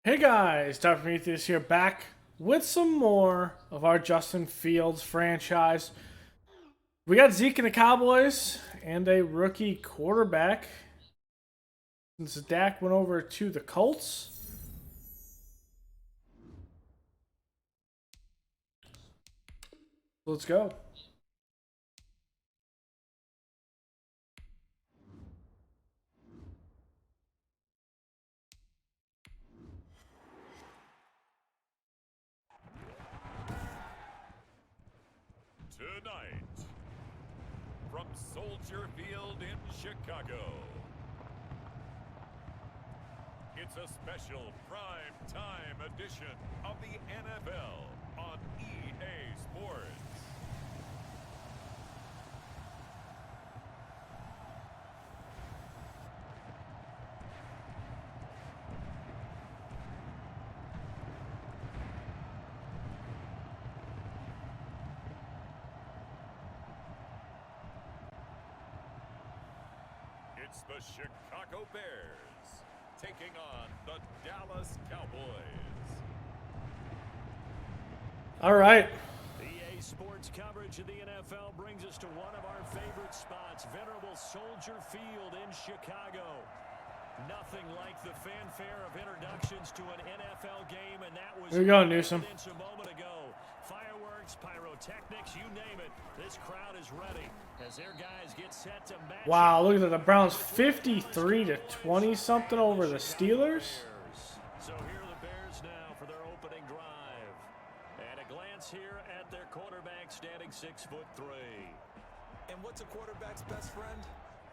Hey guys, Dr. Prometheus here, back with some more of our Justin Fields franchise. We got Zeke and the Cowboys and a rookie quarterback. Since Dak went over to the Colts. Let's go. Tonight, from Soldier Field in Chicago, it's a special prime time edition of the NFL on EA Sports. It's the Chicago Bears taking on the Dallas Cowboys. All right. EA Sports coverage of the NFL brings us to one of our favorite spots, venerable Soldier Field in Chicago. Nothing like the fanfare of introductions to an NFL game, and that was Here we go, Newsom. a moment ago. Fireworks, pyrotechnics, you name it. This crowd is ready as their guys get set to match. Wow, look at that. The Browns 53 to 20 something over the Steelers. So here are the Bears now for their opening drive. And a glance here at their quarterback standing 6'3". And what's a quarterback's best friend?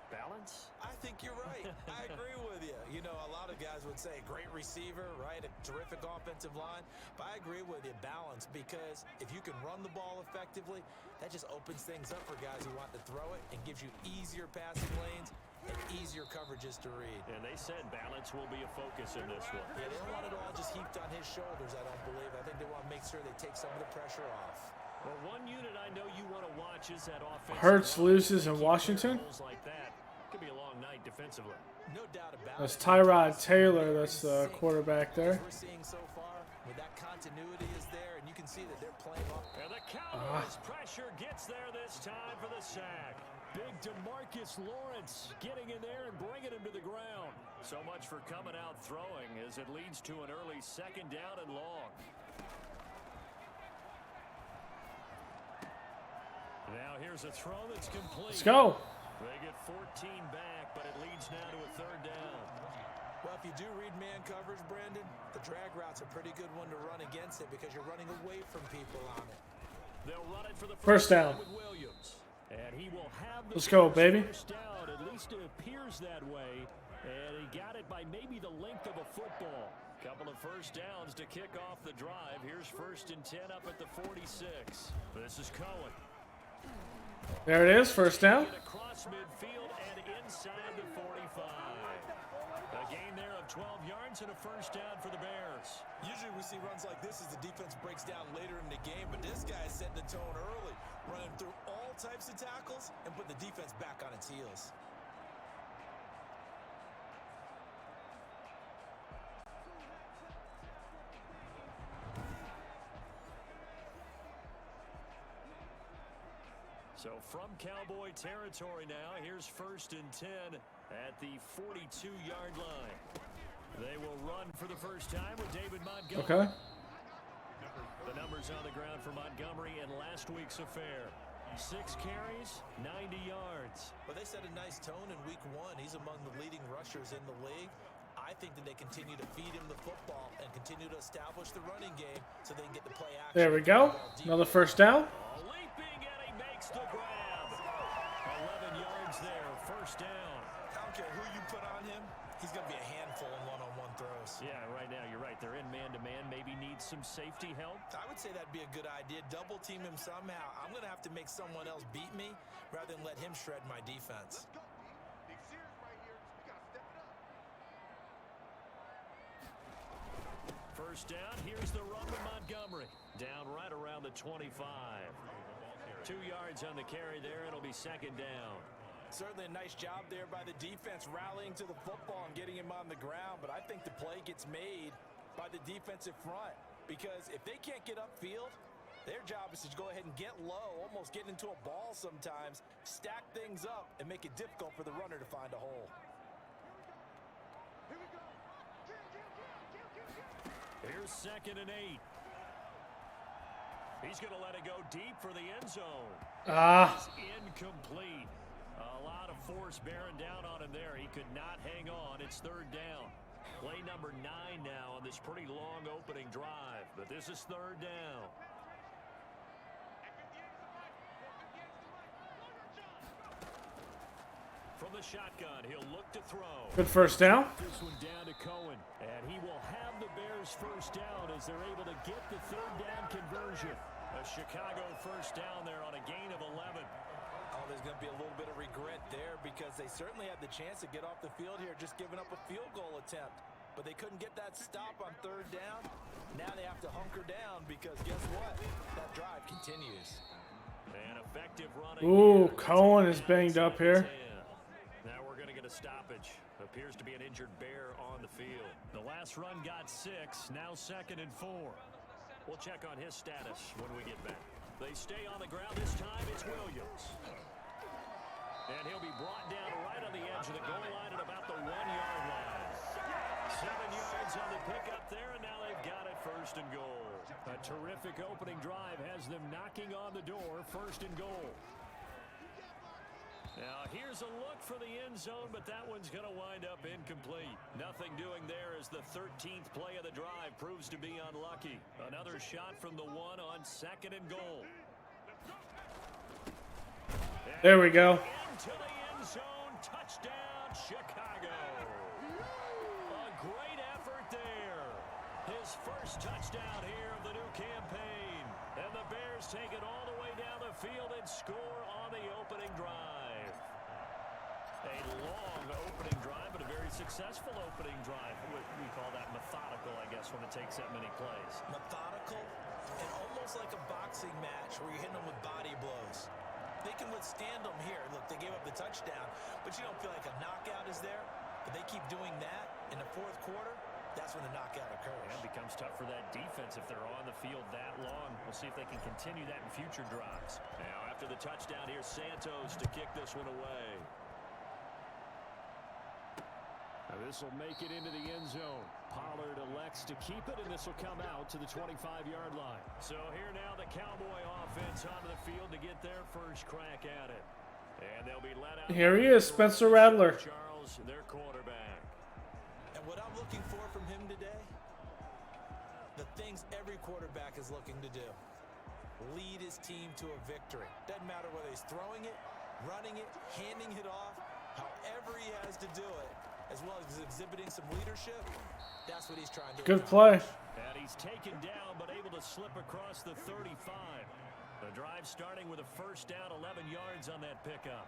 Balance? I think you're right. I agree with you. You know, a lot of guys would say great receiver, right? A terrific offensive line. But I agree with you, balance, because if you can run the ball effectively, that just opens things up for guys who want to throw it and gives you easier passing lanes and easier coverages to read. And they said balance will be a focus in this one. Yeah, they don't want it all just heaped on his shoulders, I don't believe. I think they want to make sure they take some of the pressure off. Well, one unit I know you want to watch is that offense. Hurts loses in Washington. Like that. Could be a long night defensively. No doubt about That's it. Tyrod Taylor. That's the quarterback there. We're seeing so far, with that continuity is there, and you can see that they're playing off. And the Cowboys pressure gets there this time for the sack. Big DeMarcus Lawrence getting in there and bringing him to the ground. So much for coming out throwing as it leads to an early second down and long. Now here's a throw that's complete. Let's go. They get 14 back, but it leads now to a third down. Well, if you do read man coverage, Brandon, the drag route's a pretty good one to run against it because you're running away from people on it. They'll run it for the First down. with Williams. And he will have the Let's go, baby. first down. At least it appears that way. And he got it by maybe the length of a football. Couple of first downs to kick off the drive. Here's 1st and 10 up at the 46. This is Cohen. There it is, first down. Across midfield and inside the 45. A gain there of 12 yards and a first down for the Bears. Usually we see runs like this as the defense breaks down later in the game, but this guy is setting the tone early, running through all types of tackles and putting the defense back on its heels. So from Cowboy territory now, here's 1st and 10 at the 42-yard line. They will run for the first time with David Montgomery. Okay. The numbers on the ground for Montgomery in last week's affair. 6 carries, 90 yards. But they set a nice tone in week 1. He's among the leading rushers in the league. I think that they continue to feed him the football and continue to establish the running game so they can get the play action. There we go. Another first down. Leaping and he makes the grab. 11 yards there, first down. I don't care who you put on him, he's going to be a handful in one-on-one throws. Yeah, right now you're right. They're in man-to-man. Maybe needs some safety help. I would say that'd be a good idea. Double team him somehow. I'm going to have to make someone else beat me rather than let him shred my defense. First down, here's the run to Montgomery. Down right around the 25. 2 yards on the carry there, it'll be second down. Certainly a nice job there by the defense rallying to the football and getting him on the ground, but I think the play gets made by the defensive front. Because if they can't get upfield, their job is to go ahead and get low, almost get into a ball sometimes, stack things up, and make it difficult for the runner to find a hole. Here's 2nd and 8. He's going to let it go deep for the end zone. It's incomplete. A lot of force bearing down on him there. He could not hang on. It's 3rd down. Play number 9 now on this pretty long opening drive. But this is 3rd down. From the shotgun, he'll look to throw. Good first down. This one down to Cohen. And he will have the Bears first down as they're able to get the 3rd down conversion. A Chicago first down there on a gain of 11. Oh, there's going to be a little bit of regret there because they certainly had the chance to get off the field here, just giving up a field goal attempt. But they couldn't get that stop on 3rd down. Now they have to hunker down because guess what? That drive continues. An effective running. Ooh, Cohen is banged up here. Now we're going to get a stoppage. Appears to be an injured Bear on the field. The last run got 6. Now 2nd and 4. We'll check on his status when we get back. They stay on the ground this time. It's Williams. And he'll be brought down right on the edge of the goal line at about the 1-yard line. 7 yards on the pickup there, and now they've got it 1st and goal. A terrific opening drive has them knocking on the door. 1st and goal. Now, here's a look for the end zone, but that one's going to wind up incomplete. Nothing doing there as the 13th play of the drive proves to be unlucky. Another shot from the 1 on 2nd and goal. There we go. Into the end zone. Touchdown, Chicago. A great effort there. His first touchdown here of the new campaign. And the Bears take it all the way down the field and score on the opening drive. A long opening drive, but a very successful opening drive. We call that methodical, I guess, when it takes that many plays. Methodical and almost like a boxing match where you're hitting them with body blows. They can withstand them here. Look, they gave up the touchdown, but you don't feel like a knockout is there. But they keep doing that in the 4th quarter. That's when the knockout occurs. Yeah, it becomes tough for that defense if they're on the field that long. We'll see if they can continue that in future drives. Now, after the touchdown, here's Santos to kick this one away. This will make it into the end zone. Pollard elects to keep it, and this will come out to the 25-yard line. So here now the Cowboy offense onto the field to get their first crack at it. And they'll be let out. Here he is, Spencer Rattler. Charles, their quarterback. And what I'm looking for from him today, the things every quarterback is looking to do. Lead his team to a victory. Doesn't matter whether he's throwing it, running it, handing it off, however he has to do it, as well as exhibiting some leadership. That's what he's trying to do. Good play. And he's taken down, but able to slip across the 35. The drive starting with a first down, 11 yards on that pickup.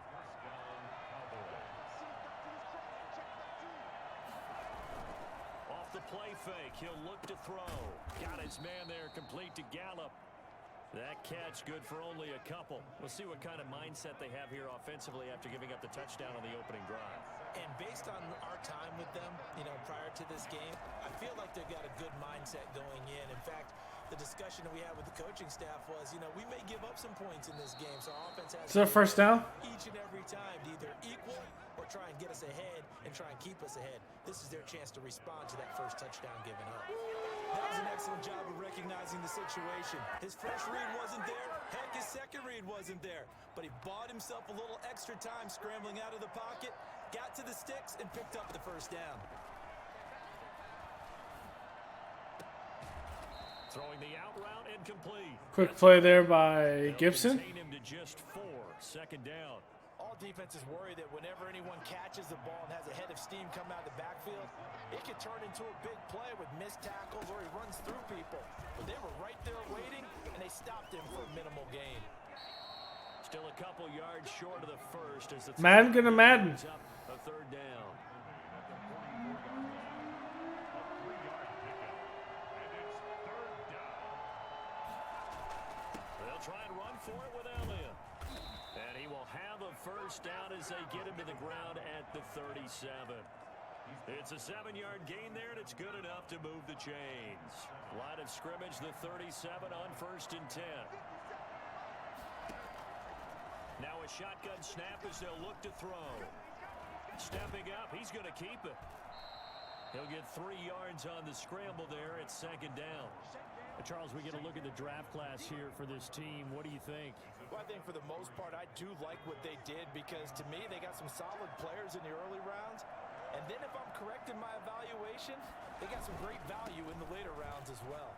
Off the play fake, he'll look to throw. Got his man there, complete to Gallup. That catch good for only a couple. We'll see what kind of mindset they have here offensively after giving up the touchdown on the opening drive. And based on our time with them, prior to this game, I feel like they've got a good mindset going in. In fact, the discussion that we had with the coaching staff was, we may give up some points in this game, so our offense has Is that first down? each and every time to either equal or try and get us ahead and try and keep us ahead. This is their chance to respond to that first touchdown given up. That was an excellent job of recognizing the situation. His first read wasn't there. Heck, his second read wasn't there. But he bought himself a little extra time scrambling out of the pocket, got to the sticks, and picked up the first down. Throwing the out route incomplete. Quick play there by Gibson. Contain him to just 4. 2nd down. All defenses worry that whenever anyone catches the ball and has a head of steam come out of the backfield, it could turn into a big play with missed tackles or he runs through people. But they were right there waiting, and they stopped him for a minimal gain. Still a couple yards short of the first as the Madden gonna Madden. up a 3rd down. They'll try and run for it with Elliott. And he will have a first down as they get him to the ground at the 37. It's a 7-yard gain there, and it's good enough to move the chains. Line of scrimmage, the 37 on 1st and 10. Now a shotgun snap as they'll look to throw. Stepping up, he's going to keep it. He'll get 3 yards on the scramble there at 2nd down. Charles, we get a look at the draft class here for this team. What do you think? Well, I think for the most part, I do like what they did because, to me, they got some solid players in the early rounds. And then if I'm correct in my evaluation, they got some great value in the later rounds as well.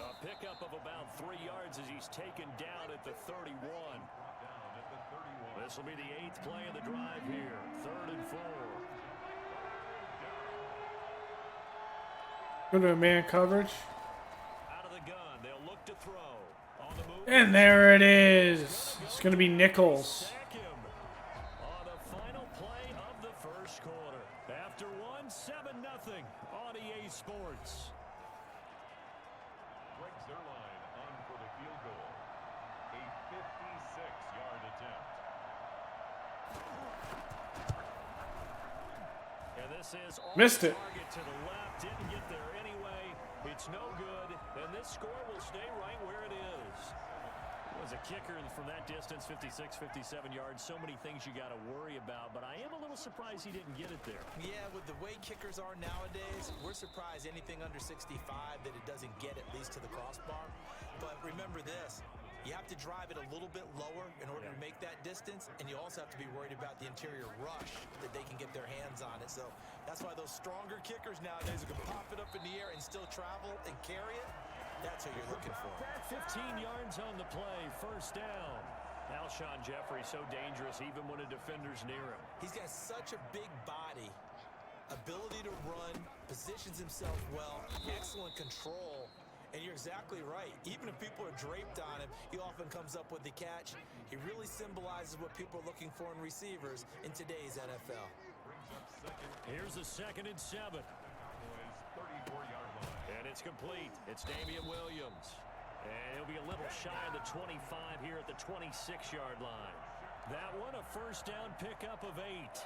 A pickup of about 3 yards as he's taken down at the 31. This will be the 8th play of the drive here. 3rd and 4. Go to man coverage. Out of the gun, they'll look to throw. On the move. And there it is. It's going to be Nichols. Sack him on the final play of the 1st quarter. After 7-0 on EA Sports. Greg Zerline on for the field goal. A 56-yard attempt. And this is Missed it. target to the left. Didn't get there anyway. It's no good. And this score will stay right where it is. Was a kicker from that distance, 56, 57 yards. So many things you got to worry about, but I am a little surprised he didn't get it there. Yeah, with the way kickers are nowadays, we're surprised anything under 65 that it doesn't get at least to the crossbar. But remember this, you have to drive it a little bit lower in order to make that distance, and you also have to be worried about the interior rush that they can get their hands on it. So that's why those stronger kickers nowadays are going to pop it up in the air and still travel and carry it. That's what you're looking for. 15 yards on the play, 1st down. Alshon Jeffrey so dangerous even when a defender's near him. He's got such a big body, ability to run, positions himself well, excellent control. And you're exactly right. Even if people are draped on him, he often comes up with the catch. He really symbolizes what people are looking for in receivers in today's NFL. Here's a 2nd and 7. 34-yard line. And it's complete. It's Damian Williams. And he'll be a little shy of the 25 here at the 26-yard line. That one a 1st down pickup of 8. 1st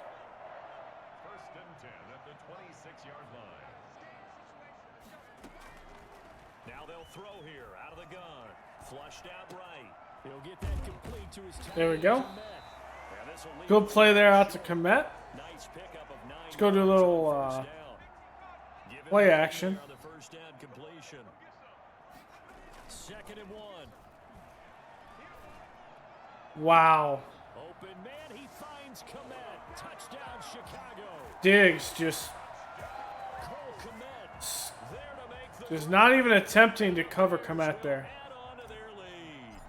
and 10 at the 26-yard line. Now they'll throw here out of the gun. Flushed out right. He'll get that complete to his tight There we end, go. Komet. And this'll lead Good play there out to Komet. Nice pickup of 9. Let's go do a little play action. On the 1st down completion. 2nd and 1. Wow. Open man, he finds Komet. Touchdown Chicago. Diggs just Cole Komet there to make the just not even attempting to cover Komet there. add on to their lead.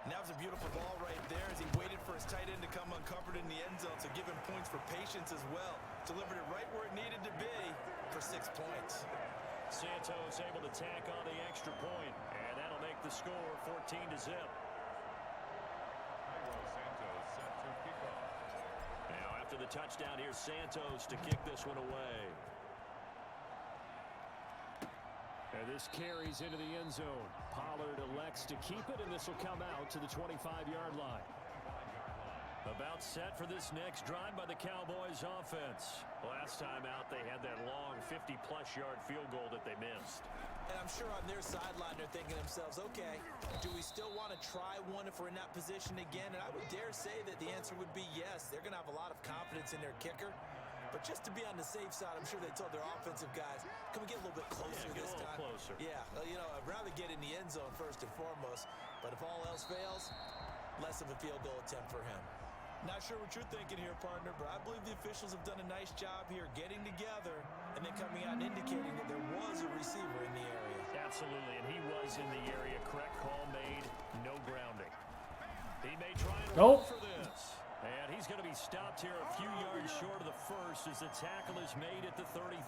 And that was a beautiful ball right there as he waited for his tight end to come uncovered in the end zone. So give him points for patience as well. Delivered it right where it needed to be for 6 points. Santos able to tack on the extra point, and that'll make the score 14-0. Santos set to kick off. Now after the touchdown, here's Santos to kick this one away. And this carries into the end zone. Pollard elects to keep it, and this will come out to the 25-yard line. About set for this next drive by the Cowboys offense. Last time out, they had that long 50-plus yard field goal that they missed. And I'm sure on their sideline they're thinking to themselves, okay, do we still want to try one if we're in that position again? And I would dare say that the answer would be yes. They're going to have a lot of confidence in their kicker. But just to be on the safe side, I'm sure they told their offensive guys, can we get a little bit closer this time? Closer. Yeah, you know, I'd rather get in the end zone first and foremost. But if all else fails, less of a field goal attempt for him. Not sure what you're thinking here, partner, but I believe the officials have done a nice job here getting together and then coming out and indicating that there was a receiver in the area. Absolutely, and he was in the area. Correct call made. No grounding. He may try and Nope. run for this. And he's going to be stopped here a few yards short of the first as the tackle is made at the 33.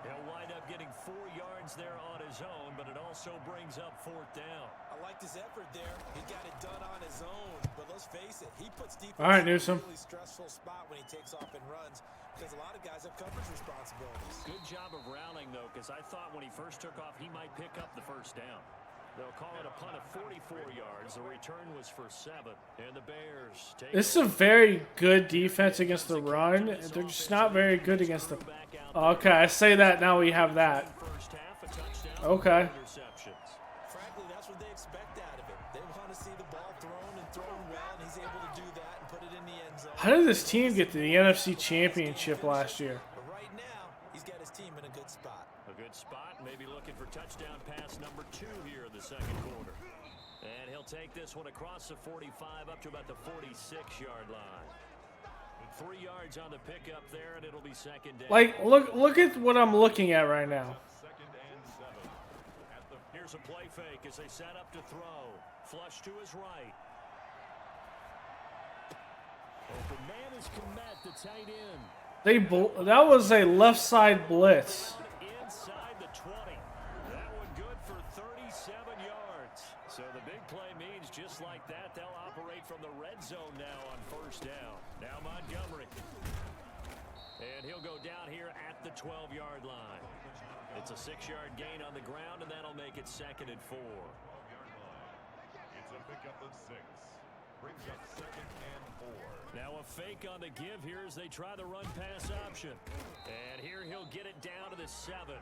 He'll wind up getting 4 yards there on his own, but it also brings up 4th down. I liked his effort there. He got it done on his own, but let's face it, he puts defense All right, in a Newsome. really stressful spot when he takes off and runs because a lot of guys have coverage responsibilities. Good job of rounding, though, because I thought when he first took off, he might pick up the 1st down. They'll call it a punt of 44 yards. The return was for 7. And the Bears take This is a very good defense against the run. They're just not very good against the... Okay, I say that now we have that. first half, a touchdown, Okay. interceptions. Frankly, that's what they expect out of him. They want to see the ball thrown well, and he's able to do that and put it in the end zone. How did this team get to the NFC Championship last year? But right now, he's got his team in a good spot. A good spot, maybe looking for touchdown pass number 2 here in the second quarter. And he'll take this one across the 45 up to about the 46-yard line. 3 yards on the pickup there, and it'll be second down. Like, look at what I'm looking at right now. Second and 7. At the Here's a play fake as they set up to throw. Flush to his right. Open man is Komet, the tight end. That was a left side blitz. Inside the 20. That one good for 37 yards. So the big play means just like that, they'll operate from the red zone now on first down. Now Montgomery. And he'll go down here at the 12-yard line. It's a 6-yard gain on the ground, and that'll make it second and 4. It's a pickup of 6. Brings up second and 4. Now a fake on the give here as they try the run pass option. And here he'll get it down to the 7.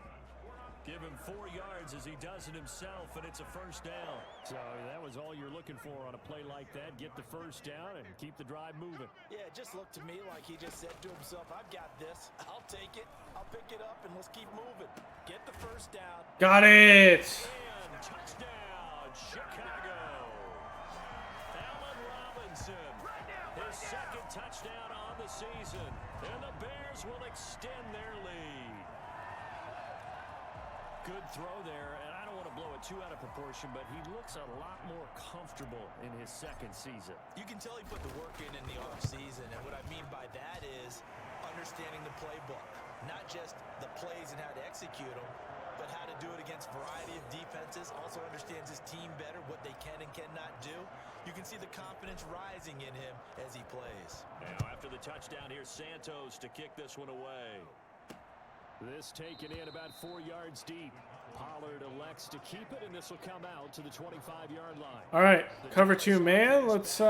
Give him 4 yards as he does it himself, and it's a first down. So that was all you're looking for on a play like that. Get the first down and keep the drive moving. Yeah, it just looked to me like he just said to himself, I've got this. I'll take it. I'll pick it up, and let's keep moving. Get the first down. Got it. And touchdown, Chicago. Allen Robinson, his second touchdown on the season. And the Bears will extend their lead. Good throw there, and I don't want to blow it too out of proportion, but he looks a lot more comfortable in his second season. You can tell he put the work in the offseason, and what I mean by that is understanding the playbook. Not just the plays and how to execute them, but how to do it against a variety of defenses. Also understands his team better, what they can and cannot do. You can see the confidence rising in him as he plays. Now after the touchdown, here's Santos to kick this one away. This taken in about 4 yards deep. Pollard elects to keep it, and this will come out to the 25-yard line. All right, cover 2 man. Let's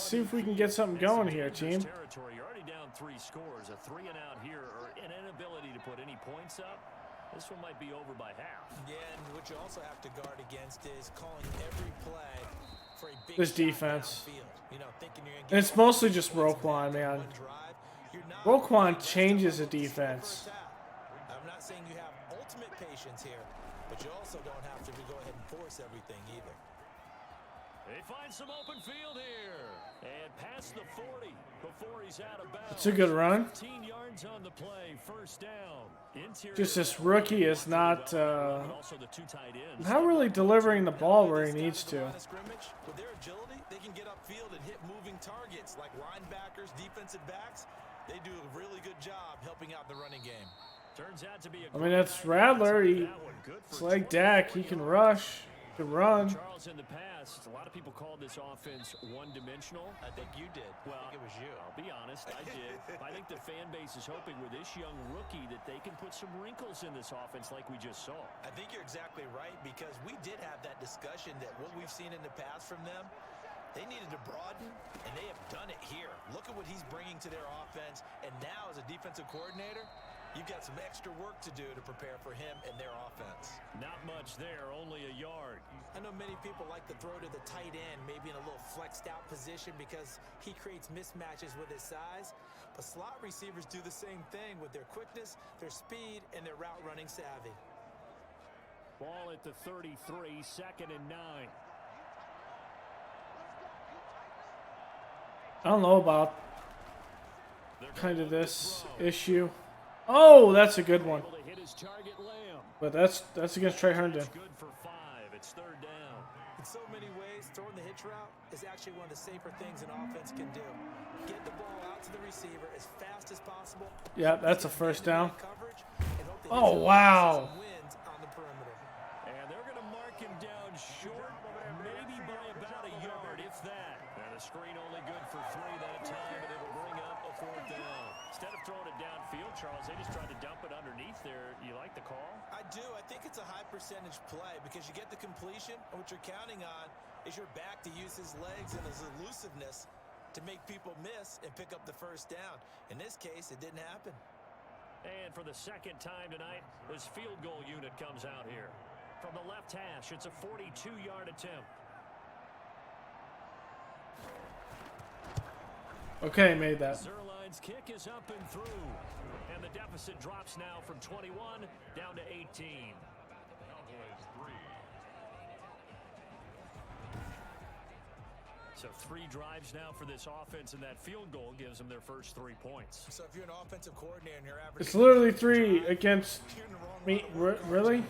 see if we can get something going here, team. Territory. You're already down 3 scores. A 3 and out here, or an inability to put any points up. This one might be over by half. Yeah, and what you also have to guard against is calling every play for a big This shot defense. downfield. You know, thinking you're gonna And get it's mostly just Roquan, man. one drive. You're not- Roquan changes the defense. I'm not saying you have ultimate patience here, but you also don't have to go ahead and force everything either. They find some open field here. And past the 40 before he's out of bounds. It's a good run. 15 yards on the play, first down. Interior Just this rookie is not also the 2 tight ends. not really delivering the ball where he needs to. Line of scrimmage, with their agility, they can get upfield and hit moving targets like linebackers, defensive backs. They do a really good job helping out the running game. Turns out to be a I mean, that's Radler. It's like Dak. He can rush, he can run. Charles, in the past, a lot of people called this offense one-dimensional. I think you did. Well, I think it was you. I'll be honest, I did. I think the fan base is hoping with this young rookie that they can put some wrinkles in this offense like we just saw. I think you're exactly right, because we did have that discussion that what we've seen in the past from them, they needed to broaden, and they have done it here. Look at what he's bringing to their offense, and now as a defensive coordinator, you've got some extra work to do to prepare for him and their offense. Not much there, only a yard. I know many people like to throw to the tight end, maybe in a little flexed out position because he creates mismatches with his size. But slot receivers do the same thing with their quickness, their speed, and their route running savvy. Ball at the 33, second and 9. I don't know about kind of this issue. Oh, that's a good one. Able to hit his target, Lamb. But that's against Trey Herndon. Good for 5. It's third down. In so many ways, throwing the hitch route is actually one of the safer things an offense can do. Get the ball out to the receiver as fast as possible. Yeah, that's a first down. Coverage, and hope that Oh, he wow. wins on the perimeter. And they're going to mark him down short, maybe by about a yard, if that. And the screen only good for 3 that time, and it'll bring up a 4th down. Instead of throwing it downfield, Charles, they just tried to dump it underneath there. You like the call? I do. I think it's it's a high percentage play because you get the completion, and what you're counting on is your back to use his legs and his elusiveness to make people miss and pick up the first down. In this case, it didn't happen. And for the second time tonight, this field goal unit comes out here. From the left hash, it's a 42-yard attempt. Okay, made that. Zerline's kick is up and through. And the deficit drops now from 21 down to 18. So 3 drives now for this offense, and that field goal gives them their first 3 points. So if you're an offensive coordinator and you're averaging... It's literally 3 against me. Really? You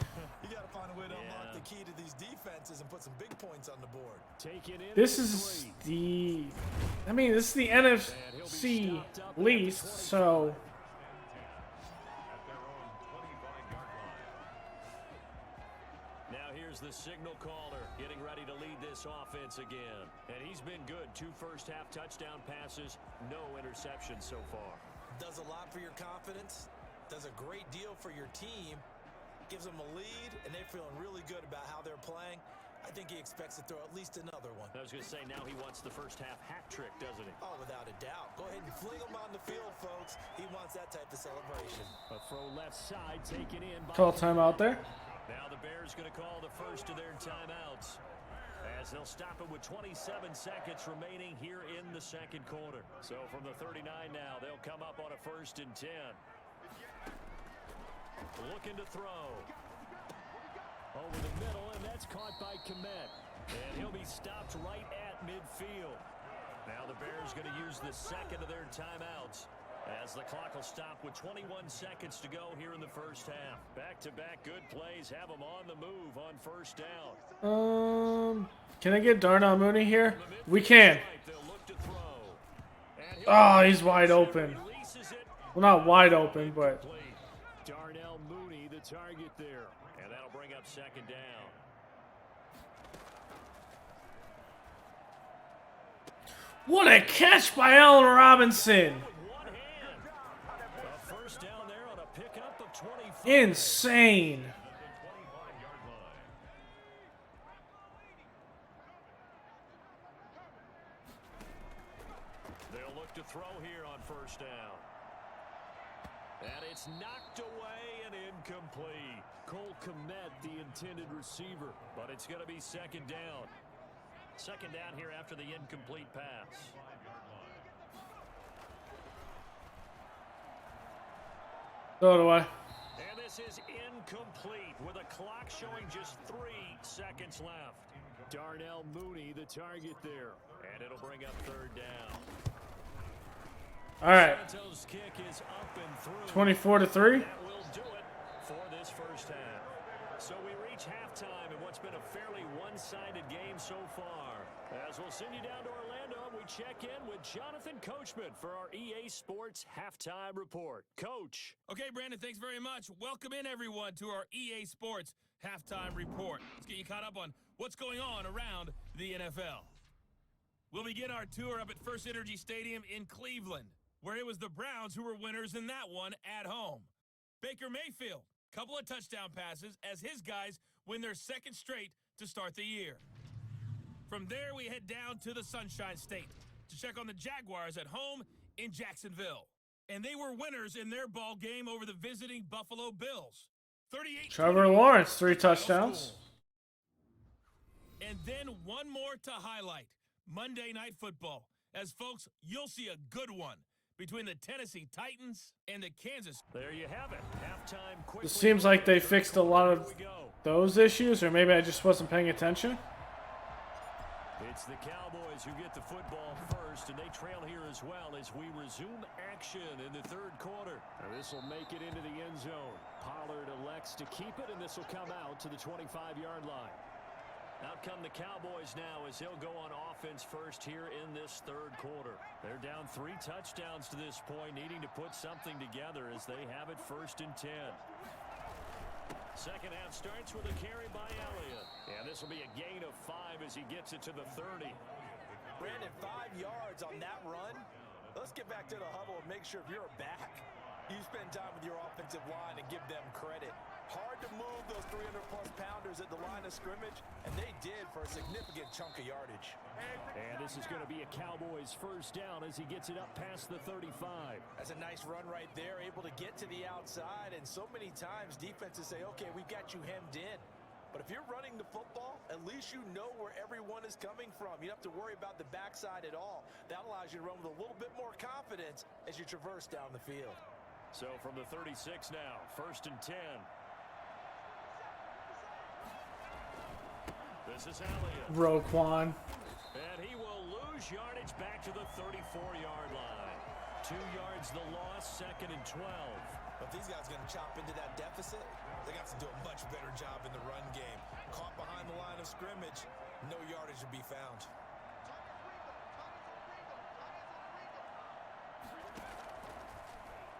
got to find a way to unlock the key to these defenses and put some big points on the board. This is the... I mean, this is the NFC least, so... Now here's the signal caller getting ready to lead this offense again. And he's been good. 2 first-half touchdown passes, no interceptions so far. Does a lot for your confidence. Does a great deal for your team. Gives them a lead, and they're feeling really good about how they're playing. I think he expects to throw at least another one. I was going to say, now he wants the first-half hat trick, doesn't he? Oh, without a doubt. Go ahead and fling him on the field, folks. He wants that type of celebration. A throw left side taken in by... Call timeout there. Now the Bears going to call the first of their timeouts, as they'll stop it with 27 seconds remaining here in the second quarter. So from the 39 now, they'll come up on a 1st and 10. Looking to throw. Over the middle, and that's caught by Kmet. And he'll be stopped right at midfield. Now the Bears going to use the second of their timeouts, as the clock will stop with 21 seconds to go here in the first half. Back-to-back good plays have them on the move on first down. Can I get Darnell Mooney here? We can. Oh, he's wide open. Well, not wide open, but... Darnell Mooney, the target there. And that'll bring up second down. What a catch by Allen Robinson! First down there on a pickup of 25. Insane. They'll look to throw here on first down. And it's knocked away and incomplete. Cole Kmet, the intended receiver, but it's going to be second down. Second down here after the incomplete pass. So do I. And this is incomplete with a clock showing just 3 seconds left. Darnell Mooney, the target there. And it'll bring up third down. All right. Santos' kick is up and through. 24-3. That will do it for this first half. So we reach halftime in what's been a fairly one-sided game so far. As we'll send you down to Orlando, we check in with Jonathan Coachman for our EA Sports Halftime Report. Coach. Okay, Brandon, thanks very much. Welcome in, everyone, to our EA Sports Halftime Report. Let's get you caught up on what's going on around the NFL. We'll begin our tour up at First Energy Stadium in Cleveland, where it was the Browns who were winners in that one at home. Baker Mayfield, couple of touchdown passes as his guys win their second straight to start the year. From there, we head down to the Sunshine State to check on the Jaguars at home in Jacksonville. And they were winners in their ball game over the visiting Buffalo Bills. 38. Trevor Lawrence, 3 touchdowns. And then one more to highlight. Monday Night Football. As folks, you'll see a good one between the Tennessee Titans and the Kansas. There you have it. Halftime quickly. It seems like they fixed a lot of those issues, or maybe I just wasn't paying attention. It's the Cowboys who get the football first, and they trail here as well as we resume action in the third quarter. This will make it into the end zone. Pollard elects to keep it, and this will come out to the 25-yard line. Out come the Cowboys now as they'll go on offense first here in this third quarter. They're down 3 touchdowns to this point, needing to put something together as they have it 1st and 10. Second half starts with a carry by Elliott. And this will be a gain of 5 as he gets it to the 30. Brandon, 5 yards on that run. Let's get back to the huddle and make sure if you're a back, you spend time with your offensive line and give them credit. Hard to move those 300-plus pounders at the line of scrimmage, and they did for a significant chunk of yardage. And this is going to be a Cowboys first down as he gets it up past the 35. That's a nice run right there, able to get to the outside, and so many times defenses say, okay, we've got you hemmed in. But if you're running the football, at least you know where everyone is coming from. You don't have to worry about the backside at all. That allows you to run with a little bit more confidence as you traverse down the field. So from the 36 now, 1st and 10. This is Elliott. Roquan. And he will lose yardage back to the 34-yard line. 2 yards the loss, 2nd and 12. But these guys are going to chop into that deficit. They got to do a much better job in the run game. Caught behind the line of scrimmage, no yardage to be found.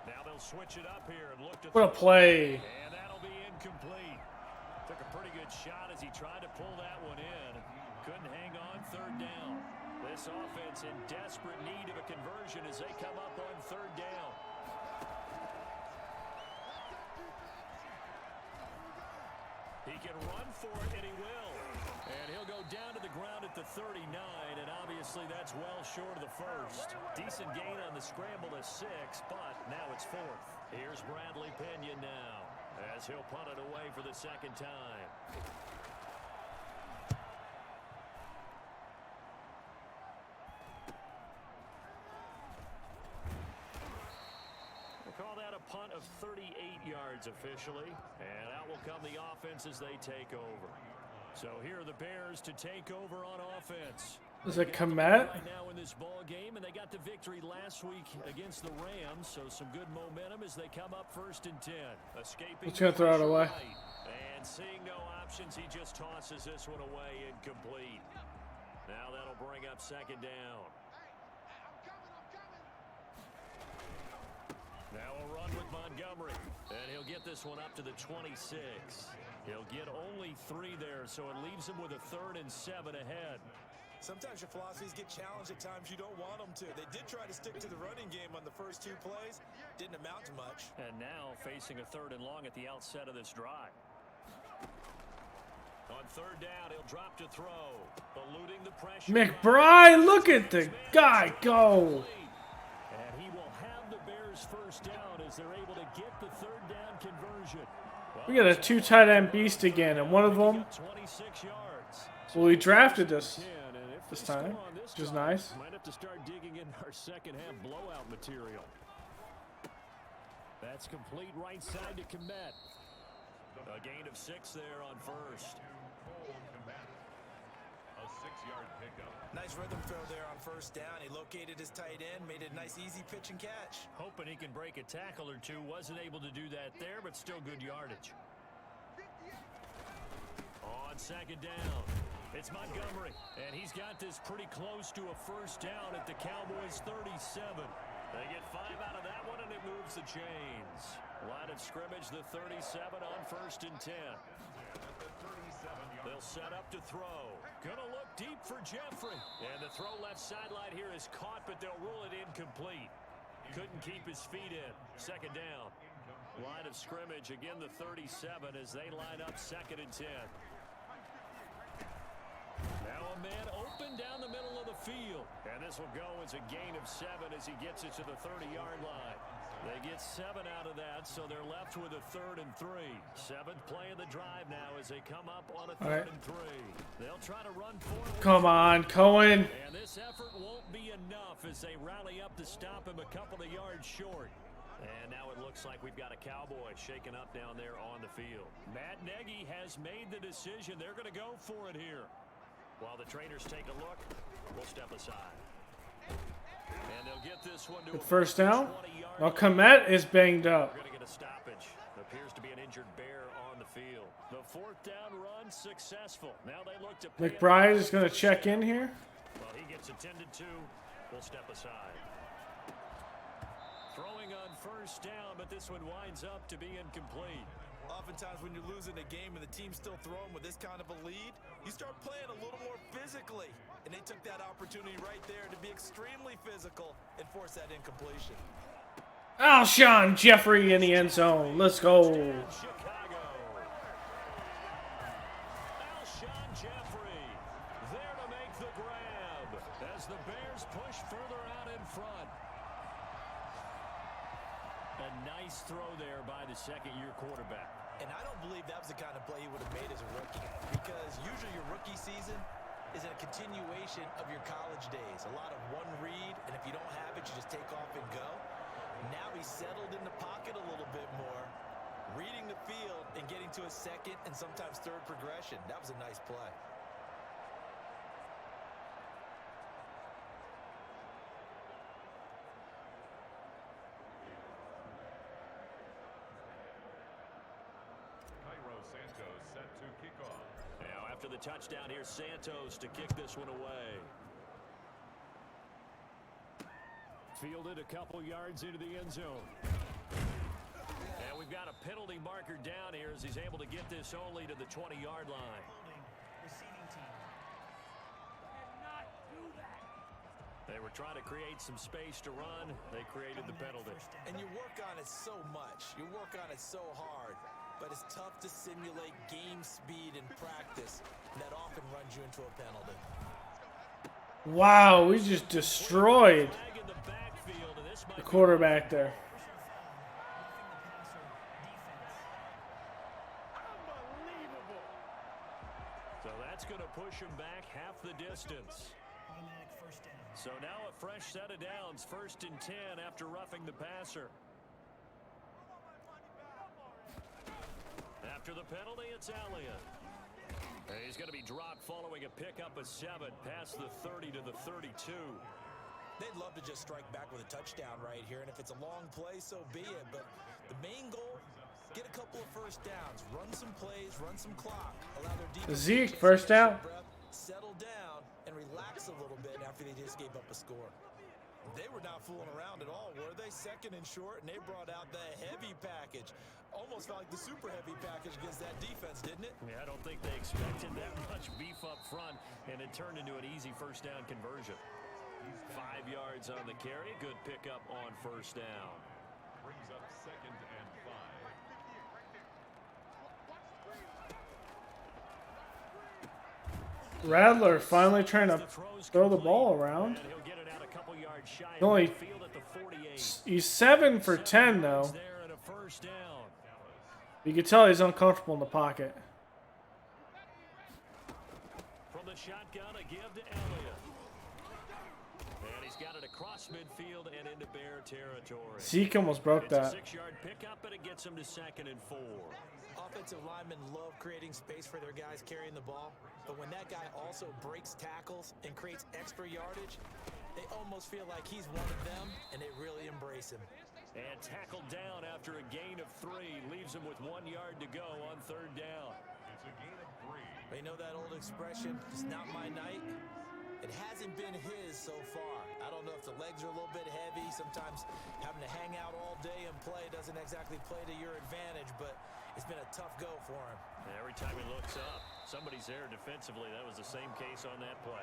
Now they'll switch it up here and look to What a play. And that'll be incomplete. Took a pretty good shot as he tried to pull that one in. Couldn't hang on 3rd down. This offense in desperate need of a conversion as they come up on 3rd down. He can run for it, and he will. And he'll go down to the ground at the 39, and obviously that's well short of the first. Decent gain on the scramble to 6, but now it's 4th. Here's Bradley Pinion now, as he'll punt it away for the 2nd time. We'll call that a punt of 38 yards officially, and out will come the offense as they take over. So here are the Bears to take over on offense. Is it Komet? Right now in this ball game, and they got the victory last week against the Rams, so some good momentum as they come up 1st and 10. Escaping. Let's go throw it away. Right. And seeing no options, he just tosses this one away incomplete. Now that'll bring up 2nd down. Now a run with Montgomery, and he'll get this one up to the 26. He'll get only 3 there, so it leaves him with a 3rd and 7 ahead. Sometimes your philosophies get challenged at times you don't want them to. They did try to stick to the running game on the first 2 plays. Didn't amount to much. And now facing a 3rd and long at the outset of this drive. On 3rd down, he'll drop to throw. Eluding the pressure. McBride, look at the guy go. And he will have the Bears first down as they're able to get the 3rd down conversion. We got a 2 tight end beast again, and one of them, 26 yards. well, we drafted this time, which is nice. Might have to start digging in our 2nd half blowout material. That's complete right side to Komet. A gain of 6 there on 1st. A 6-yard pickup. Nice rhythm throw there on 1st down. He located his tight end, made it a nice easy pitch and catch. Hoping he can break a tackle or 2. Wasn't able to do that there, but still good yardage. On 2nd down, it's Montgomery, and he's got this pretty close to a first down at the Cowboys' 37. They get 5 out of that one, and it moves the chains. Line of scrimmage, the 37 on 1st and 10. They'll set up to throw. Gonna look deep for Jeffrey. And the throw left sideline here is caught, but they'll rule it incomplete. Couldn't keep his feet in. 2nd down. Line of scrimmage, again the 37 as they line up 2nd and 10. Now a man open down the middle of the field. And this will go as a gain of 7 as he gets it to the 30-yard line. They get 7 out of that, so they're left with a 3rd and 3. 7th play of the drive now as they come up on a 3rd and 3. They'll try to run forward. Come on, Cohen. And this effort won't be enough as they rally up to stop him a couple of yards short. And now it looks like we've got a Cowboy shaken up down there on the field. Matt Nagy has made the decision. They're going to go for it here. While the trainers take a look, we'll step aside. And they'll get this one to Good first down. Well, Komet is banged up. We're going to get a stoppage. Appears to be an injured Bear on the field. The 4th down run successful. Now they look to McBride is going to check in here. Well, he gets attended to. We'll step aside. Throwing on 1st down, but this one winds up to be incomplete. Oftentimes when you're losing a game and the team's still throwing with this kind of a lead, you start playing a little more physically. And they took that opportunity right there to be extremely physical and force that incompletion. Alshon Jeffrey in the end zone. Let's go. Chicago. throw there by the second-year quarterback. And I don't believe that was the kind of play he would have made as a rookie, because usually your rookie season is a continuation of your college days. A lot of one read, and if you don't have it, you just take off and go. Now he's settled in the pocket a little bit more, reading the field and getting to a second and sometimes third progression. That was a nice play. Set to kick off. Now after the touchdown, here's Santos to kick this one away. Fielded a couple yards into the end zone. And we've got a penalty marker down here as he's able to get this only to the 20-yard line. Receiving team. Cannot do that. They were trying to create some space to run. They created the penalty. And you work on it so much. You work on it so hard. But it's tough to simulate game speed in practice. That often runs you into a penalty. Wow, we just destroyed the quarterback there. So that's going to push him back half the distance. Automatic first down. So now a fresh set of downs, 1st and 10 after roughing the passer. After the penalty, it's Elliott. He's going to be dropped following a pickup of 7 past the 30 to the 32. They'd love to just strike back with a touchdown right here, and if it's a long play, so be it. But the main goal, get a couple of first downs, run some plays, run some clock, allow their defense Zeke, first down. Settle down and relax a little bit after they just gave up a score. They were not fooling around at all, were they? 2nd and short, and they brought out the heavy package. Almost felt like the super heavy package against that defense, didn't it? Yeah, I don't think they expected that much beef up front, and it turned into an easy first down conversion. 5 yards on the carry, good pickup on first down. Brings up 2nd and 5. Rattler finally trying to throw the ball around. And he'll get it out a couple yards shy of Only midfield at the 48. he's 7 for 10 though. There and a first down. You can tell he's uncomfortable in the pocket. From the shotgun, a give to Elliott. And he's got it across midfield and into Bear territory. Zeke almost broke It's that. a 6-yard pickup, and it gets him to 2nd and 4. Offensive linemen love creating space for their guys carrying the ball, but when that guy also breaks tackles and creates extra yardage, they almost feel like he's one of them, and they really embrace him. And tackled down after a gain of 3. Leaves him with 1 yard to go on 3rd down. It's a gain of 3. They know that old expression, it's not my night. It hasn't been his so far. I don't know if the legs are a little bit heavy. Sometimes having to hang out all day and play doesn't exactly play to your advantage, but it's been a tough go for him. And every time he looks up, somebody's there defensively. That was the same case on that play.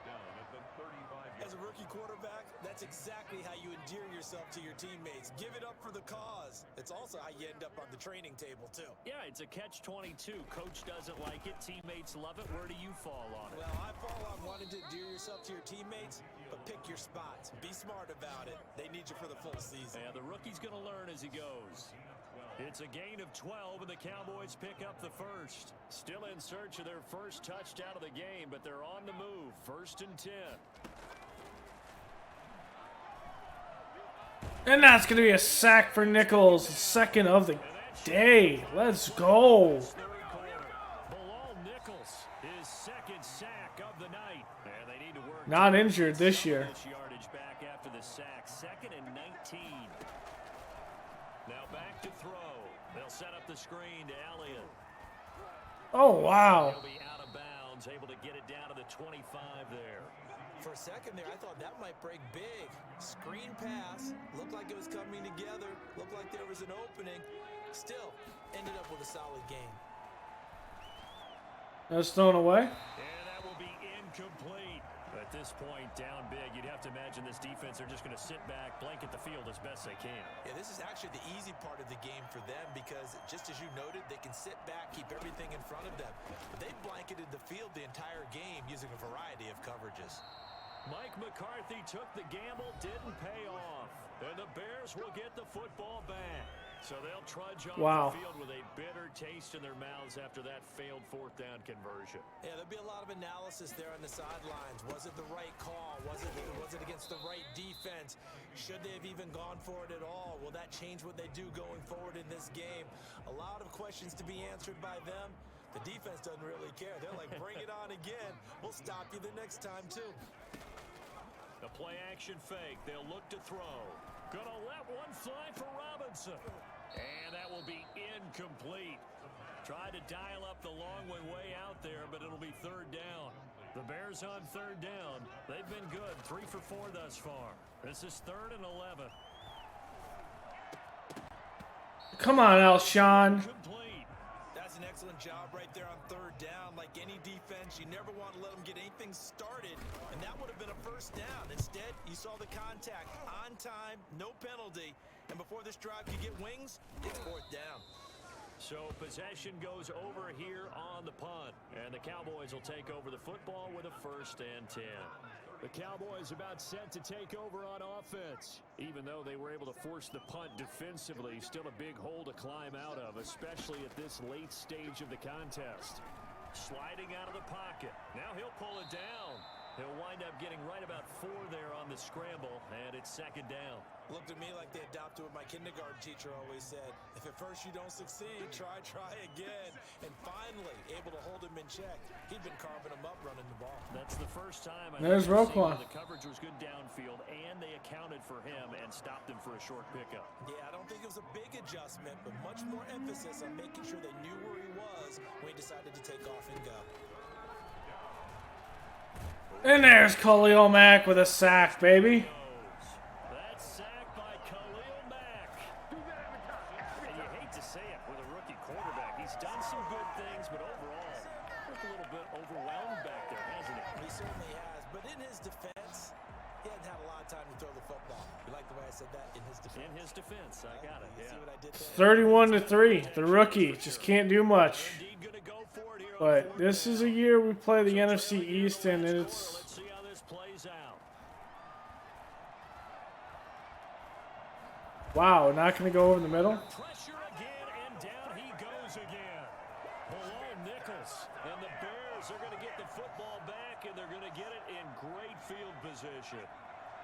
Down at the 35. As a rookie quarterback, that's exactly how you endear yourself to your teammates. Give it up for the cause. It's also how you end up on the training table, too. Yeah, it's a catch-22. Coach doesn't like it. Teammates love it. Where do you fall on it? Well, I fall on wanting to endear yourself to your teammates, but pick your spots. Be smart about it. They need you for the full season. Yeah, the rookie's going to learn as he goes. It's a gain of 12, and the Cowboys pick up the first. Still in search of their first touchdown of the game, but they're on the move. 1st and 10. And that's going to be a sack for Nichols. 2nd of the day. Let's go. Bilal Nichols, his 2nd sack of the night. And they need to work. Not injured this year. This yardage back after the sack. 2nd and 19. Now back to throw. They'll set up the screen to Elliott. Oh, wow. He'll be out of bounds, able to get it down to the 25 there. For a second there, I thought that might break big. Screen pass. Looked like it was coming together. Looked like there was an opening. Still, ended up with a solid game. That's thrown away. And that will be incomplete. At this point, down big, you'd have to imagine this defense are just going to sit back, blanket the field as best they can. Yeah, this is actually the easy part of the game for them because, just as you noted, they can sit back, keep everything in front of them. But they blanketed the field the entire game using a variety of coverages. Mike McCarthy took the gamble, didn't pay off. And the Bears will get the football back. So they'll trudge off Wow. the field with a bitter taste in their mouths after that failed fourth down conversion. Yeah, there'll be a lot of analysis there on the sidelines. Was it the right call? Was it against the right defense? Should they have even gone for it at all? Will that change what they do going forward in this game? A lot of questions to be answered by them. The defense doesn't really care. They're like, bring it on again. We'll stop you the next time, too. The play action fake. They'll look to throw. Gonna let one fly for Robinson. And that will be incomplete. Tried to dial up the long way out there, but it'll be third down. The Bears on third down. They've been good. 3 for 4 thus far. This is 3rd and 11. Come on, Alshon. Complete. That's an excellent job right there on third down. Like any defense, you never want to let them get anything started, and that would have been a first down. Instead, you saw the contact on time, no penalty, and before this drive could get wings, it's fourth down. So possession goes over here on the punt, and the Cowboys will take over the football with a 1st and 10. The Cowboys about set to take over on offense. Even though they were able to force the punt defensively, still a big hole to climb out of, especially at this late stage of the contest. Sliding out of the pocket. Now he'll pull it down. He'll wind up getting right about 4 there on the scramble, and it's 2nd down. Looked at me like they adopted what my kindergarten teacher always said. If at first you don't succeed, try again. And finally, able to hold him in check. He'd been carving him up running the ball. That's the first time There's Roquan. the coverage was good downfield, and they accounted for him and stopped him for a short pickup. Yeah, I don't think it was a big adjustment, but much more emphasis on making sure they knew where he was when he decided to take off and go. And there's Khalil Mack with a sack, baby. That sack by Khalil Mack. And you hate to say it with a rookie quarterback. He's done some good things, but overall, looked a little bit overwhelmed back there, hasn't he? He certainly has, but in his defense, he hadn't had a lot of time to throw the football. You like the way I said that? In his defense. In his defense, I got it. You Yeah. see what I did there? 31-3. The rookie just can't do much. Indeed gonna go for it here on But 4th this down. is a year we play the NFC East, and it's Let's see how this plays out. wow, not going to go over the middle. Pressure again, and down he goes again. Below Nichols, and the Bears are going to get the football back, and they're going to get it in great field position.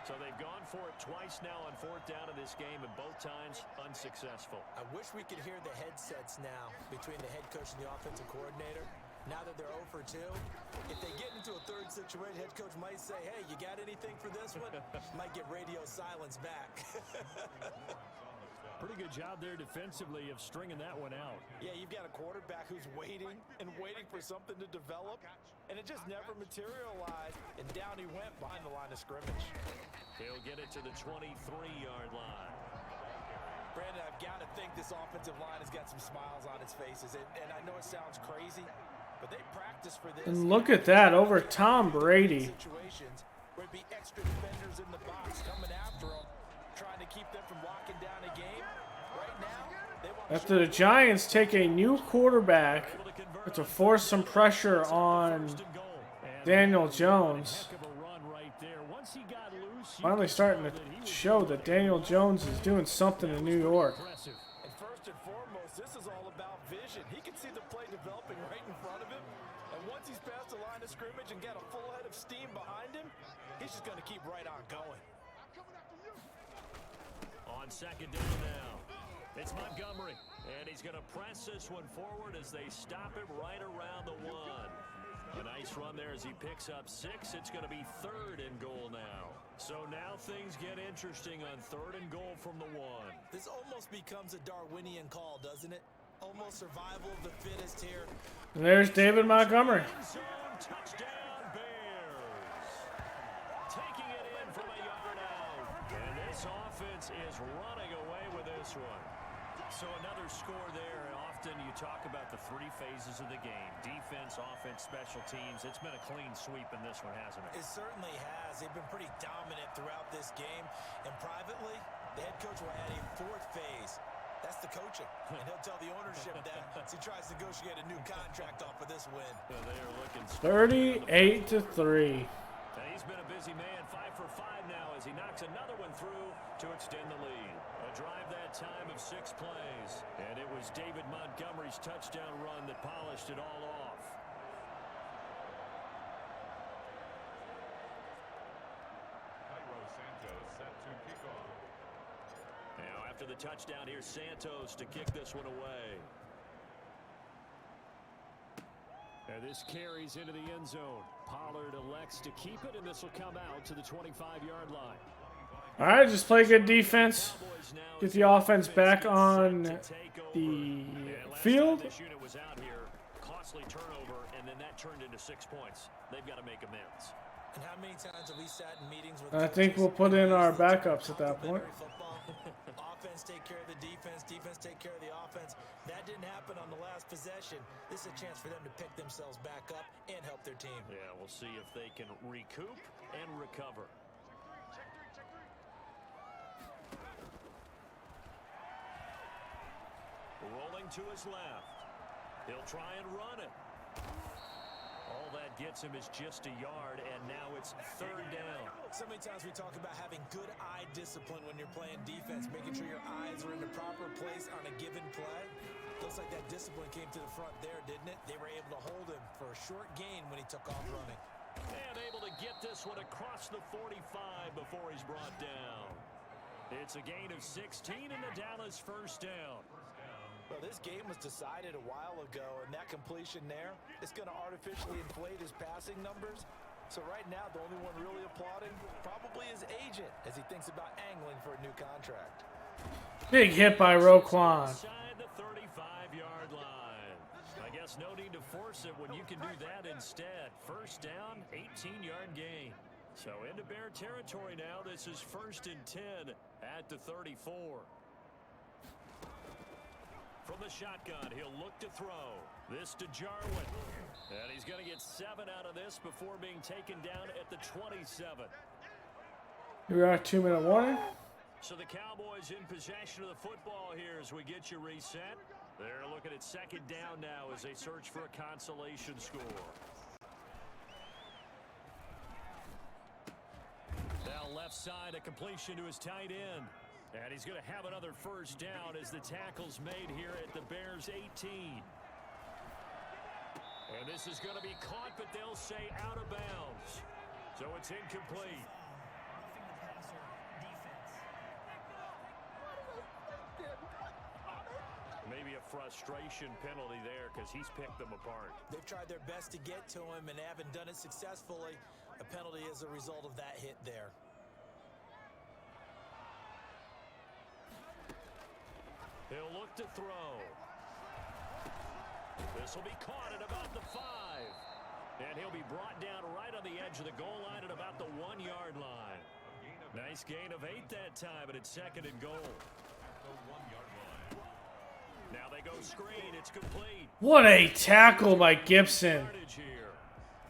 So they've gone for it twice now on 4th down in this game, and both times unsuccessful. I wish we could hear the headsets now between the head coach and the offensive coordinator. Now that they're 0 for 2, if they get into a third situation, head coach might say, hey, you got anything for this one? Might get radio silence back. Pretty good job there defensively of stringing that one out. Yeah, you've got a quarterback who's waiting and waiting for something to develop, and it just never materialized, and down he went behind the line of scrimmage. He'll get it to the 23-yard line. Brandon, I've got to think this offensive line has got some smiles on its faces, and I know it sounds crazy, but they practice for this. And look at that, over Tom Brady. Situations where it'd be extra defenders in the box coming after them, trying to keep them from locking down a game. Right now, they want After the Giants take a new quarterback to force some pressure on Daniel Jones, finally starting to show that Daniel Jones is doing something in New York. And first and foremost, this is all about vision. He can see the play developing right in front of him. And once he's past the line of scrimmage and got a full head of steam behind him, he's just going to keep right on going. On 2nd down now, it's Montgomery. And he's going to press this one forward as they stop him right around the 1. A nice run there as he picks up 6. It's going to be 3rd and goal now. So now things get interesting on 3rd and goal from the 1. This almost becomes a Darwinian call, doesn't it? Almost survival of the fittest here. And there's David Montgomery. Zone touchdown Bears. Taking it in from a yard out. And this offense is running away with this one. So another score there. Often you talk about the 3 phases of the game. Defense, offense, special teams. It's been a clean sweep in this one, hasn't it? It certainly has. They've been pretty dominant throughout this game. And privately, the head coach will add a 4th phase. That's the coaching. And he'll tell the ownership that as he tries to negotiate a new contract off of this win. They are looking 38-3. And He's been a busy man, 5 for 5 now as he knocks another one through to extend the lead. A drive that time of 6 plays. And it was David Montgomery's touchdown run that polished it all off. Now after the touchdown, here's Santos to kick this one away. And this carries into the end zone. Pollard elects to keep it, and this will come out to the 25-yard line. All right, just play good defense. Get the offense back on the field. This unit was out here, costly turnover, and then that turned into 6 points. They've got to make amends. And how many times have we sat in meetings with I think we'll put in our backups at that point. Offense take care of the defense, defense take care of the offense. That didn't happen on the last possession. This is a chance for them to pick themselves back up and help their team. Yeah, we'll see if they can recoup and recover. Rolling to his left. He'll try and run it. All that gets him is just a yard, and now it's 3rd down. So many times we talk about having good eye discipline when you're playing defense, making sure your eyes are in the proper place on a given play. Looks like that discipline came to the front there, didn't it? They were able to hold him for a short gain when he took off running. And able to get this one across the 45 before he's brought down. It's a gain of 16 and the Dallas 1st down. Well, this game was decided a while ago, and that completion there is going to artificially inflate his passing numbers. So right now, the only one really applauding probably his agent as he thinks about angling for a new contract. Big hit by Roquan. Inside the 35-yard line. I guess no need to force it when you can do that instead. 1st down, 18-yard gain. So into Bear territory now. This is 1st and 10 at the 34. From the shotgun, he'll look to throw. This to Jarwin. And he's going to get 7 out of this before being taken down at the 27. We are 2-minute warning. So the Cowboys in possession of the football here as we get you reset. They're looking at 2nd down now as they search for a consolation score. Now left side, a completion to his tight end. And he's going to have another 1st down as the tackle's made here at the Bears' 18. And this is going to be caught, but they'll say out of bounds. So it's incomplete. Maybe a frustration penalty there because he's picked them apart. They've tried their best to get to him and haven't done it successfully. A penalty as a result of that hit there. He'll look to throw. This will be caught at about the 5. And he'll be brought down right on the edge of the goal line at about the 1-yard line. Nice gain of 8 that time, but it's 2nd and goal. Now they go screen. It's complete. What a tackle by Gibson.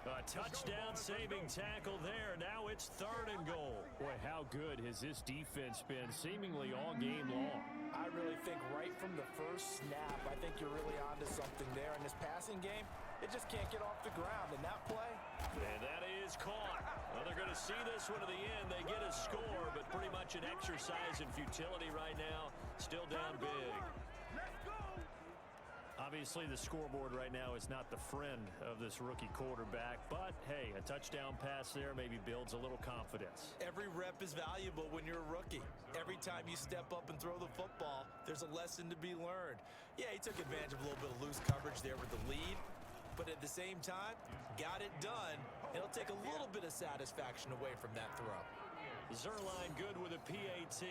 A touchdown-saving tackle there. Now it's 3rd and goal. Boy, how good has this defense been seemingly all game long? I really think right from the first snap, I think you're really onto something there. In this passing game, it just can't get off the ground. And that play? And that is caught. Well, they're going to see this one to the end. They get a score, but pretty much an exercise in futility right now. Still down big. Obviously, the scoreboard right now is not the friend of this rookie quarterback, but hey, a touchdown pass there maybe builds a little confidence. Every rep is valuable when you're a rookie. Every time you step up and throw the football, there's a lesson to be learned. Yeah, he took advantage of a little bit of loose coverage there with the lead, but at the same time, got it done. It'll take a little bit of satisfaction away from that throw. Zerline good with a PAT,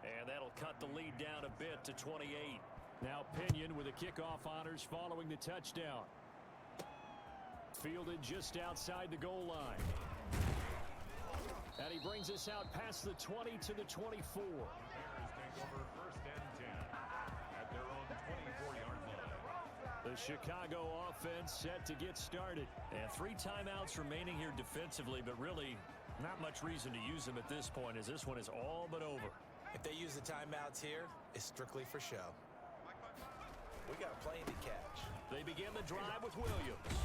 and that'll cut the lead down a bit to 28. Now Pinion with the kickoff honors following the touchdown. Fielded just outside the goal line. And he brings us out past the 20 to the 24. Bears take over 1st and 10 at their own 24-yard line. The Chicago offense set to get started. And 3 timeouts remaining here defensively, but really not much reason to use them at this point as this one is all but over. If they use the timeouts here, it's strictly for show. We got a plane to catch. They begin the drive with Williams.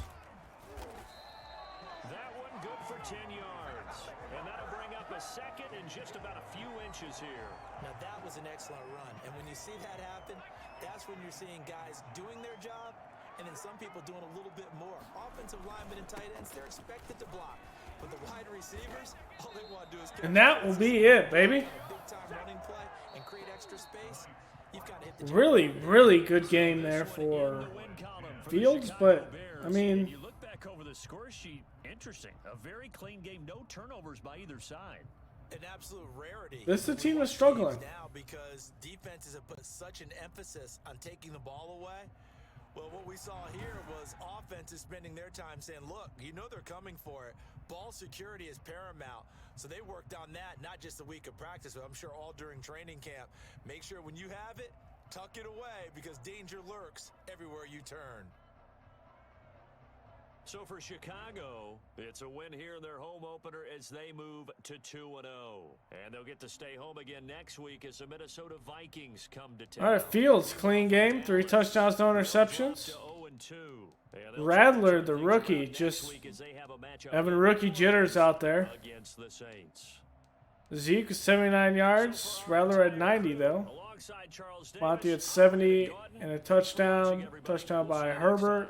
That one good for 10 yards. And that'll bring up a second and just about a few inches here. Now, that was an excellent run. And when you see that happen, that's when you're seeing guys doing their job and then some people doing a little bit more. Offensive linemen and tight ends, they're expected to block. But the wide receivers, all they want to do is catch. And that will be it, baby. Big-time running play and create extra space. You've got to hit the Really, really good game there for Fields, but I mean, You look back over the score sheet, interesting. A very clean game, no turnovers by either side. an absolute rarity. this is a team that's struggling. Now because defenses have put such an emphasis on taking the ball away. Well, what we saw here was offenses spending their time saying, look, you know they're coming for it. Ball security is paramount. So they worked on that, not just a week of practice, but I'm sure all during training camp. Make sure when you have it, tuck it away because danger lurks everywhere you turn. So for Chicago, it's a win here in their home opener as they move to 2-0. And they'll get to stay home again next week as the Minnesota Vikings come to town. All right, Fields, clean game. 3 touchdowns, no interceptions. To 0-2. And they'll Rattler, turn the things rookie, around next just week as they have a matchup having rookie jitters out there. against the Saints. Zeke with 79 yards. Rattler at 90, though. Alongside Charles Davis, Monty at 70 and a touchdown. Touchdown by Herbert.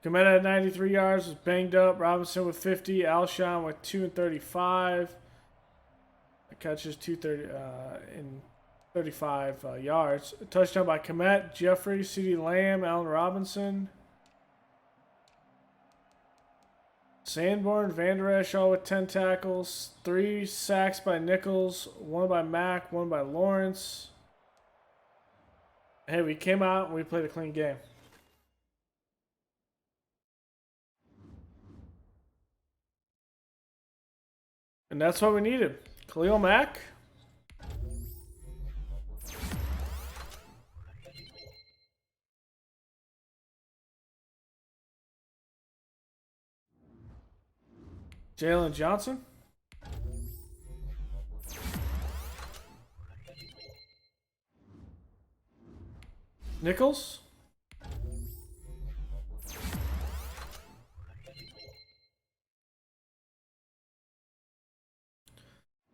Cometa at 93 yards, was banged up. Robinson with 50. Alshon with 2 and 35. Catches 230 in 35 yards. A touchdown by Komet, Jeffrey, CeeDee Lamb, Allen Robinson. Sanborn, Van Der Esch all with 10 tackles. 3 sacks by Nichols. 1 by Mack, 1 by Lawrence. Hey, we came out and we played a clean game. And that's what we needed. Khalil Mack. Jalen Johnson. Nichols.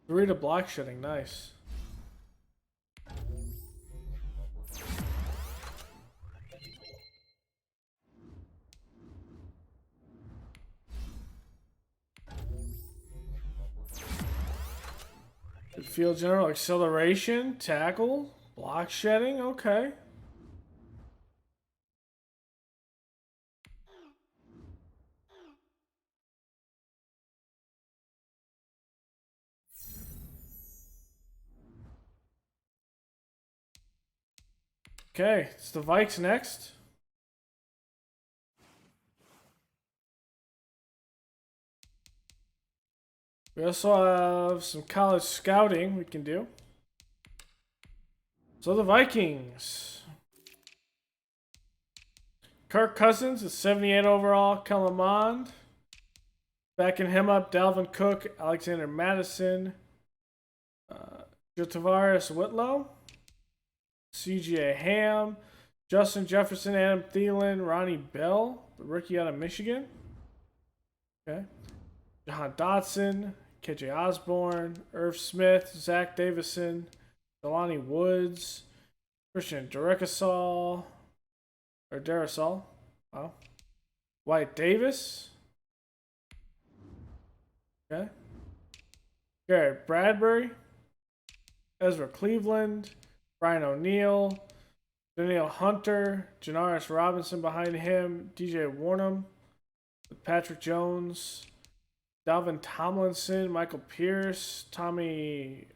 Three to block shedding, nice. Good field general, acceleration, tackle, block shedding, okay. Okay, it's the Vikes next. We also have some college scouting we can do. So the Vikings. Kirk Cousins is 78 overall. Kellen Mond. Backing him up, Dalvin Cook, Alexander Madison. Joe Tavares Whitlow. CJ Ham, Justin Jefferson, Adam Thielen, Ronnie Bell, the rookie out of Michigan. Okay. Jahan Dotson, KJ Osborne, Irv Smith, Zach Davison, Jelani Woods, Christian Darrisaw, wow. Wyatt Davis. Okay. Garrett Bradbury, Ezra Cleveland, Brian O'Neill, Daniel Hunter, Janaris Robinson behind him, DJ Warnham, Patrick Jones, Dalvin Tomlinson, Michael Pierce, Tommy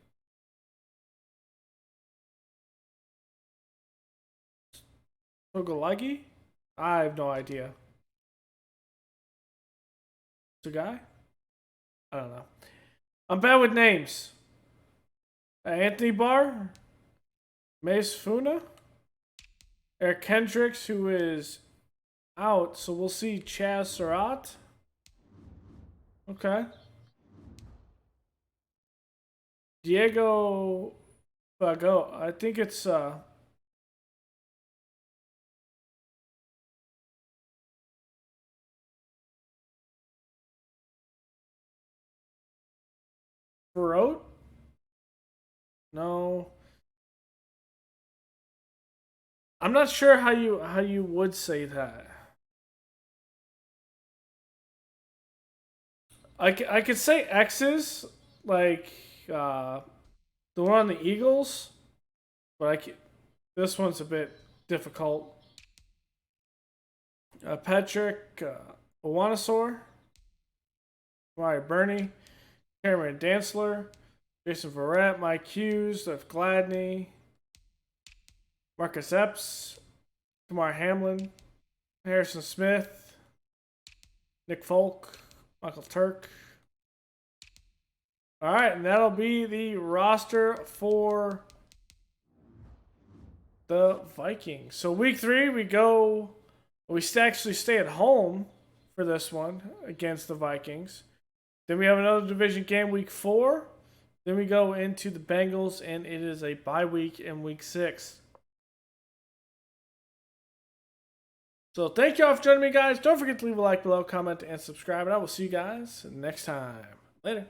Togalagi? I have no idea. It's a guy? I don't know. I'm bad with names. Anthony Barr? Mace Funa, Eric Kendricks, who is out, so we'll see Chaz Surratt. Okay. Diego Bago, I think it's Throat? No. I'm not sure how you would say that. I could say X's, like the one on the Eagles, but this one's a bit difficult. Patrick Owanasaur, Mario Bernie, Cameron Dantzler, Jason Verrett, Mike Hughes, Jeff Gladney, Marcus Epps, Kamar Hamlin, Harrison Smith, Nick Folk, Michael Turk. All right, and that'll be the roster for the Vikings. So week 3, we actually stay at home for this one against the Vikings. Then we have another division game week 4. Then we go into the Bengals, and it is a bye week in week 6. So thank you all for joining me, guys. Don't forget to leave a like below, comment, and subscribe. And I will see you guys next time. Later.